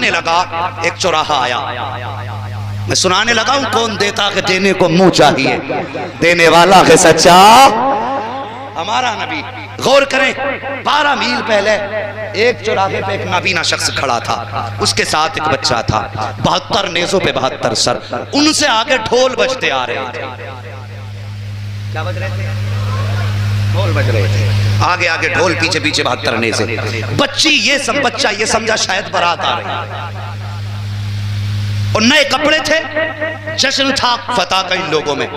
سنانے لگا، ایک چوراہا آیا، میں سنانے لگا ہوں کون دیتا کہ دینے کو منہ چاہیے، دینے والا کہ سچا ہمارا نبی۔ غور کریں 12 میل پہلے ایک چوراہے پہ ایک نابینا شخص کھڑا تھا، اس کے ساتھ ایک بچہ تھا، 72 نیزوں پہ 72 سر، ان سے آگے ڈھول بجتے آ رہے تھے۔ کیا بج رہے تھے؟ ڈھول بج رہے تھے، آگے آگے ڈھول، پیچھے پیچھے 72 نیزے۔ بچہ یہ سمجھا شاید بارات آ رہی ہے، اور نئے کپڑے تھے، جشن تھا فتح کا ان لوگوں میں۔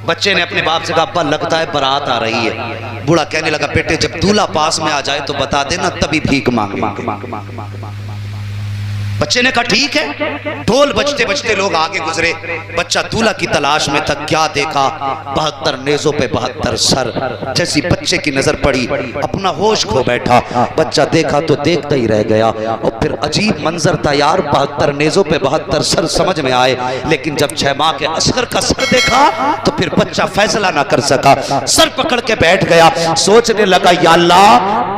بچے نے اپنے باپ سے کہا ابا لگتا ہے بارات آ رہی ہے۔ بوڑھا کہنے لگا بیٹے جب دولہا پاس میں آ جائے تو بتا دینا، تبھی بھیک مانگیں گے۔ بچے نے کہا ٹھیک ہے۔ ڈھول بجتے بجتے لوگ آگے گزرے، بچہ دولہا کی تلاش میں تھا، کیا دیکھا 72 نیزوں پہ 72 سر۔ جیسی بچے کی نظر پڑی اپنا ہوش کھو بیٹھا، بچہ دیکھا تو دیکھتا ہی رہ گیا، اور پھر عجیب منظر تھا یار، 72 نیزوں پہ 72 سر سمجھ میں آئے، لیکن جب 6 ماہ کے اصغر کا سر دیکھا تو پھر بچہ فیصلہ نہ کر سکا، سر پکڑ کے بیٹھ گیا، سوچنے لگا یا اللہ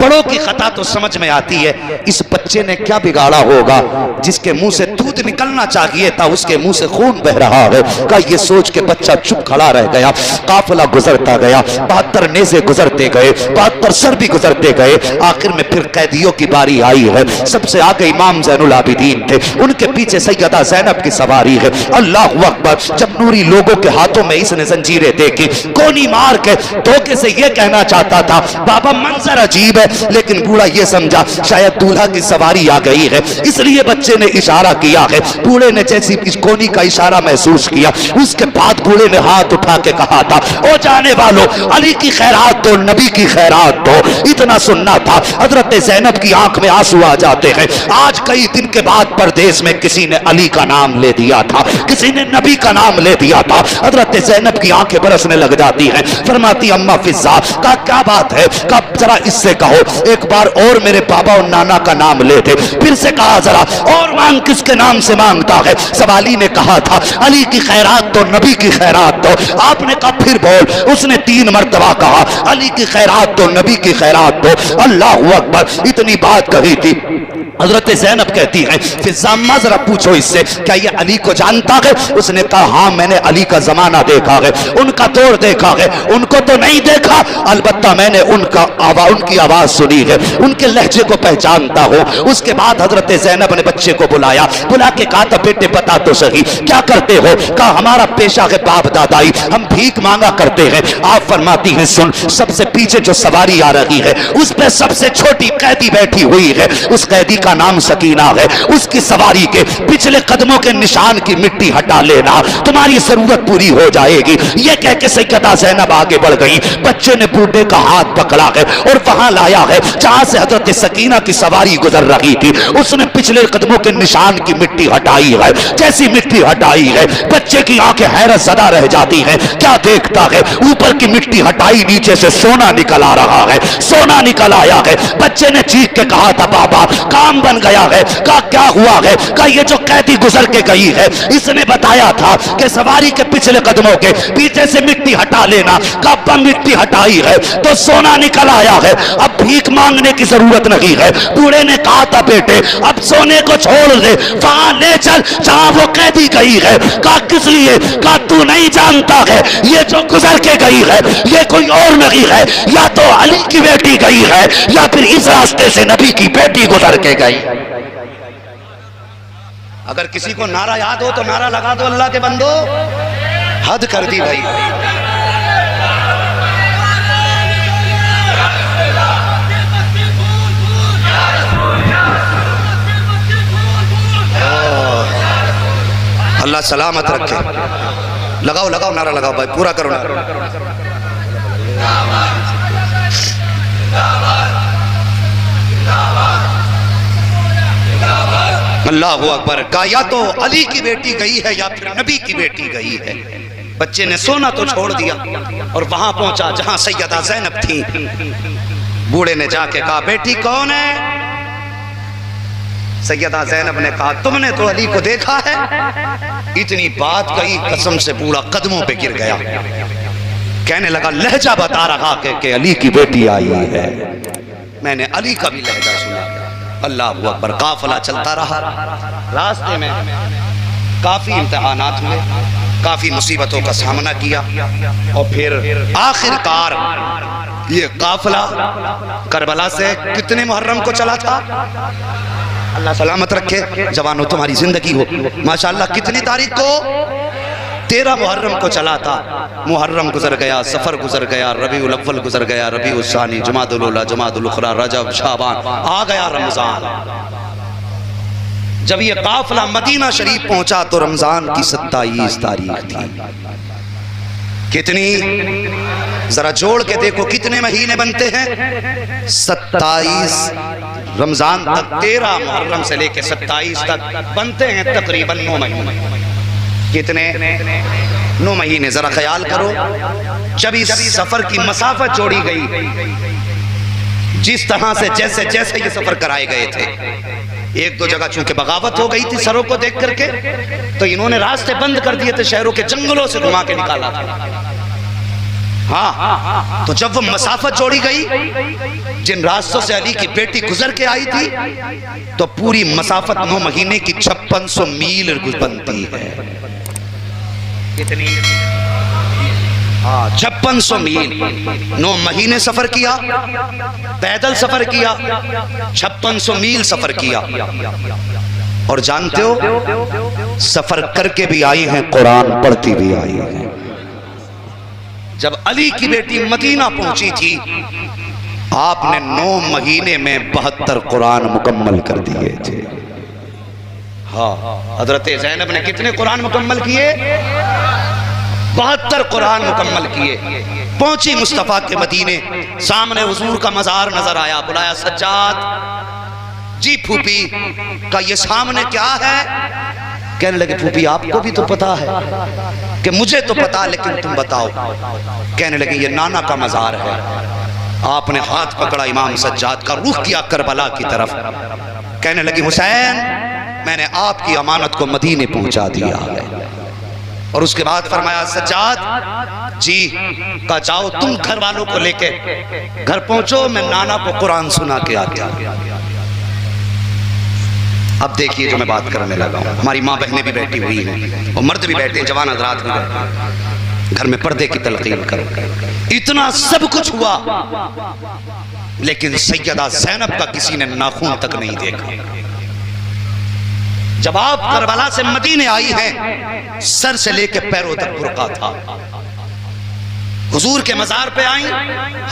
بڑوں کی خطا تو سمجھ میں آتی ہے، اس بچے نے کیا بگاڑا ہوگا، جس کے منہ سے دودھ نکلنا چاہیے تھا اس کے منہ سے خون بہ رہا ہے۔ کہ یہ سوچ کے بچہ چپ کھڑا رہ گیا، قافلہ گزرتا گیا، 72 نیزے گزرتے گئے، 72 سر بھی گزرتے گئے، آخر میں پھر قیدیوں کی باری آئی ہے۔ سب سے آگے امام زین العابدین تھے، ان کے پیچھے سیدہ زینب کی سواری ہے۔ اللہ اکبر، جب نوری لوگوں کے ہاتھوں میں اس نے زنجیریں دیکھی، گولی مار کے دھوکے سے یہ کہنا چاہتا تھا بابا منظر عجیب ہے، لیکن بوڑھا یہ سمجھا شاید دولہا کی سواری آ گئی ہے، اس لیے بچے نے اشارہ کیا ہے۔ بوڑھے نے جیسی اس کونی کا اشارہ محسوس کیا، اس کے بعد بوڑھے نے ہاتھ اٹھا کے کہا تھا او جانے والو علی کی خیرات دو، نبی کی خیرات دو۔ اتنا سننا تھا حضرت زینب کی آنکھ میں آنسو آ جاتے ہیں۔ آج کئی دن کے بعد پردیس میں کسی نے علی کا نام لے دیا تھا، کسی نے نبی کا نام لے دیا تھا، حضرت زینب کی آنکھیں برسنے لگ جاتی ہیں، فرماتی اماں فضا کا کیا بات ہے، کب ذرا اس سے کہو ایک بار اور میرے بابا اور نانا کا نام لے دے۔ پھر سے کہا ذرا اور مانگ کس کے نام سے مانگتا ہے؟ سوالی نے کہا تھا علی کی خیرات تو، نبی کی خیرات تو۔ آپ نے کہا پھر بول، اس نے 3 مرتبہ کہا علی کی خیرات تو، نبی کی خیرات تو۔ اللہ اکبر، اتنی بات کہی تھی، حضرت زینب کہتی ہے فضا اماں ذرا پوچھو اس سے کیا یہ علی کو جانتا ہے؟ اس نے کہا ہاں میں نے علی کا زمانہ دیکھا ہے، ان کا دور دیکھا ہے، ان کو تو نہیں دیکھا، البتہ میں نے ان کی آواز سنی ہے، ان کے لہجے کو پہچانتا ہوں۔ اس کے بعد حضرت زینب نے بچے کو بلایا، بلا کے کہا تھا بیٹے بتا تو صحیح کیا کرتے ہو؟ کہا ہمارا پیشہ ہے باپ دادائی، ہم بھیک مانگا کرتے ہیں۔ آپ فرماتی ہیں سن، سب سے پیچھے جو سواری آ رہی ہے اس پہ سب سے چھوٹی قیدی بیٹھی ہوئی ہے، اس قیدی کا نام سکینہ ہے، اس کی سواری کے پچھلے قدموں کے نشان کی مٹی ہٹا لینا، تمہاری ضرورت پوری ہو جائے گی۔ یہ کہہ کے سیدہ زینب آگے بڑھ گئی، بچے نے بوڑھے کا ہاتھ پکڑا ہے اور وہاں لایا ہے جہاں سے حضرت سکینہ کی سواری گزر رہی تھی، اس نے پچھلے قدموں کے نشان کی مٹی ہٹائی ہے۔ جیسی مٹی ہٹائی ہے بچے کی آنکھیں حیرت زدہ رہ جاتی ہیں، کیا دیکھتا ہے اوپر کی مٹی ہٹائی نیچے سے سونا نکل آ رہا ہے، سونا نکل آیا ہے۔ بچے نے چیخ کے کہا تھا بابا کام بن گیا ہے۔ کہا کیا ہوا ہے؟ کہا یہ جو قیدی گزر کے گئی ہے اس نے بتایا تھا کہ سواری کے پچھلے قدموں کے پیچھے سے مٹی ہٹا لینا، کہا ابا مٹی ہٹائی ہے تو سونا نکل آیا ہے، اب بھیک مانگنے کی ضرورت نہیں ہے۔ بوڑھے نے کہا تھا بیٹے اب سونے کو چھوڑ دے، وہاں لے چل جہاں وہ قیدی گئی ہے۔ کہا کس لیے؟ کہا تو نہیں جانتا ہے یہ جو گزر کے گئی ہے یہ کوئی اور نہیں ہے، یا تو علی کی بیٹی گئی ہے یا پھر اس راستے سے نبی کی بیٹی گزر کے گئی۔ اگر کسی کو نعرہ یاد ہو تو نعرہ لگا دو اللہ کے بندو، حد کر دی بھائی۔ اللہ سلامت رکھے، لگاؤ لگاؤ نعرہ لگاؤ بھائی، پورا کرو نعرہ۔ اللہ اکبر، کہا یا تو علی کی بیٹی گئی ہے یا پھر نبی کی بیٹی گئی ہے۔ بچے نے سونا تو چھوڑ دیا اور وہاں پہنچا جہاں سیدہ زینب تھی۔ بوڑھے نے جا کے کہا بیٹی کون ہے؟ سیدہ زینب نے کہا تم نے تو علی کو دیکھا ہے۔ اتنی بات کہی قسم سے بوڑھا قدموں پہ گر گیا، کہنے لگا لہجہ بتا رہا کہ علی کی بیٹی آئی ہے، میں نے علی کا بھی لہجہ سنا۔ اللہ اکبر. قافلہ چلتا رہا. راستے میں کافی امتحانات ہوئے, کافی مصیبتوں کا سامنا کیا, اور پھر آخر کار یہ قافلہ کربلا سے کتنے محرم کو چلا تھا؟ اللہ سلامت رکھے جوانوں, تمہاری زندگی ہو ماشاءاللہ. کتنی تاریخ کو؟ 13 محرم کو چلا تھا. محرم گزر گیا, سفر گزر گیا, ربیع الاول گزر گیا, ربیع الثانی, جمادی الاولیٰ, جمادی الاخری, رجب, شعبان, آ گیا رمضان. جب یہ قافلہ مدینہ شریف پہنچا تو رمضان کی 27 تاریخ تھی. کتنی؟ ذرا جوڑ کے دیکھو کتنے مہینے بنتے ہیں؟ 27 رمضان تک, 13 محرم سے لے کے 27 تک بنتے ہیں تقریباً 9 مہینے. کتنے؟ 9 مہینے. ذرا خیال کرو جب اس سفر کی مسافت جوڑی گئی, جس طرح سے جیسے جیسے یہ سفر کرائے گئے تھے, ایک دو جگہ چونکہ بغاوت ہو گئی تھی سروں کو دیکھ کر کے, تو انہوں نے راستے بند کر دیے تھے, شہروں کے جنگلوں سے گھما کے نکالا تھا. ہاں, تو جب وہ مسافت جوڑی گئی, جن راستوں سے علی کی بیٹی گزر کے آئی تھی, تو پوری مسافت 9 مہینے کی 5600 میل بنتی ہے. کتنی؟ 5600 میل. 9 مہینے سفر کیا, پیدل سفر کیا, 5600 میل سفر کیا. اور جانتے ہو سفر کر کے بھی آئی ہیں, قرآن پڑھتی بھی آئی ہیں. جب علی کی بیٹی مدینہ پہنچی تھی, آپ نے 9 مہینے میں 72 قرآن مکمل کر دیے تھے. ہاں, حضرت زینب نے کتنے قرآن مکمل کیے؟ 72 قرآن مکمل کیے. پہنچی مصطفیٰ کے مدینے, سامنے حضور کا مزار نظر آیا. بلایا سجاد, جی پھوپھی کا یہ سامنے کیا ہے؟ کہنے لگے پھوپھی آپ کو بھی تو پتا ہے. کہ مجھے تو پتا لیکن تم بتاؤ. کہنے لگے یہ نانا کا مزار ہے. آپ نے ہاتھ پکڑا امام سجاد کا, رخ کیا کربلا کی طرف. کہنے لگی حسین میں نے آپ کی امانت کو مدینے پہنچا دیا ہے. اور اس کے بعد فرمایا سجاد جی کہا جاؤ تم گھر والوں کو لے کے گھر پہنچو, میں نانا کو قرآن سنا کے آتا. اب دیکھیے جو میں بات کرنے لگا ہوں, ہماری ماں بہنیں بھی بیٹھی ہوئی ہیں اور مرد بھی بیٹھے ہیں, جوان حضرات بھی بیٹھے ہیں. گھر میں پردے کی تلقین کرو. اتنا سب کچھ ہوا لیکن سیدہ زینب کا کسی نے ناخون تک نہیں دیکھا. جب آپ کربلا سے مدینے آئی ہیں, سر سے لے کے پیروں تک برقع تھا. حضور کے مزار پہ آئیں,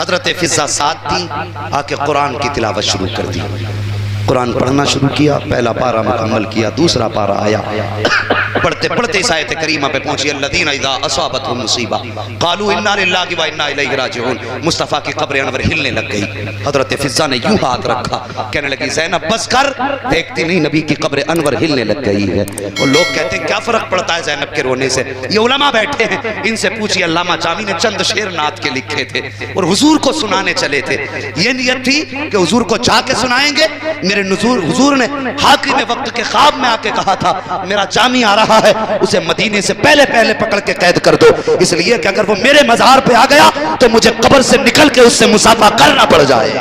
حضرت فضہ ساتھ تھی, آ کے قرآن کی تلاوت شروع کر دی. قرآن پڑھنا شروع کیا, پہلا پارہ مکمل کیا, دوسرا پارہ آیا. پڑھتے پڑھتے اس آیت کریمہ پہ پہنچی الذین اذا اصابتهم مصیبہ قالوا انا للہ و انا الیہ راجعون. مصطفیٰ کی قبر انور ہلنے لگ گئی. حضرت فضہ نے یوں ہاتھ رکھا, کہنے لگی زینب بس کر, دیکھتی نہیں نبی کی قبر انور ہلنے لگ گئی ہے. اور لوگ کہتے ہیں کیا فرق پڑتا ہے زینب کے رونے سے؟ یہ علماء بیٹھے ہیں, ان سے پوچھئے. علامہ جامی نے چند شعر نعت کے لکھے تھے اور حضور کو سنانے چلے تھے. یہ نیت تھی کہ حضور کو جا کے سنائیں گے. میرے حضور نے حاکم وقت کے خواب میں آ کے کہا تھا میرا جامی آ رہا ہے, اسے مدینے سے پہلے پہلے پکڑ کے قید کر دو, اس لیے کہ اگر وہ میرے مزار پہ آ گیا تو مجھے قبر سے نکل کے اس سے مصافحہ کرنا پڑ جائے.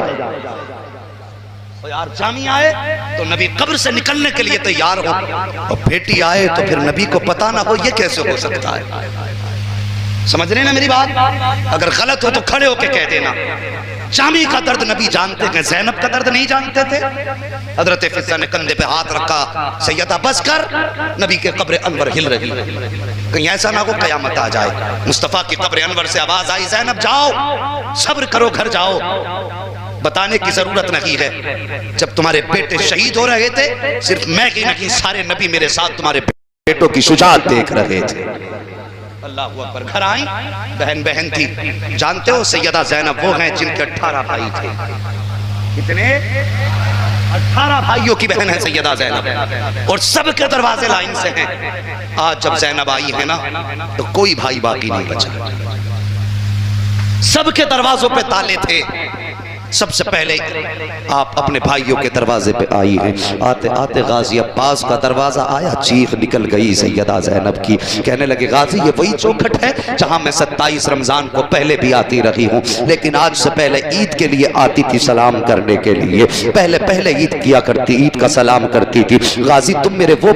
یار جامی آئے تو نبی قبر سے نکلنے کے لیے تیار ہو, اور بیٹی آئے تو پھر نبی کو پتہ نہ ہو, یہ کیسے ہو سکتا ہے؟ سمجھ رہے نا میری بات؟ اگر غلط ہو تو کھڑے ہو کے کہہ دینا. جامی کا درد نبی جانتے ہیں, زینب کا درد نہیں جانتے تھے. حضرت فضہ نے کندھے پہ ہاتھ رکھا, سیدہ بس کر, نبی کے قبر انور ہل رہی, کہیں ایسا نہ ہو قیامت آ جائے. مصطفیٰ کی قبر انور سے آواز آئی زینب جاؤ, صبر کرو, گھر جاؤ. بتانے کی ضرورت نہیں ہے, جب تمہارے بیٹے شہید ہو رہے تھے صرف میں ہی نہیں سارے نبی میرے ساتھ تمہارے بیٹوں کی شجاعت دیکھ رہے تھے. اللہ اکبر. گھر آئیں, بہن بہن تھی. جانتے ہو سیدہ زینب وہ ہیں جن کے 18 بھائی تھے. کتنے؟ 18 بھائیوں کی بہن ہے سیدہ زینب, اور سب کے دروازے لائن سے ہیں. آج جب زینب آئی ہے نا تو کوئی بھائی باقی نہیں بچا, سب کے دروازوں پہ تالے تھے. سب سے پہلے آپ اپنے بھائیوں کے دروازے پہ آئی ہیں. آتے آتے غازی عباس کا دروازہ آیا, چیخ نکل گئی سیدہ زینب کی. کہنے لگے غازی یہ وہی چوکھٹ ہے جہاں میں 27 رمضان کو پہلے بھی آتی رہی ہوں, لیکن آج سے پہلے عید کے لیے آتی تھی سلام کرنے کے لیے. پہلے عید کیا کرتی, عید کا سلام کرتی تھی. غازی تم میرے وہ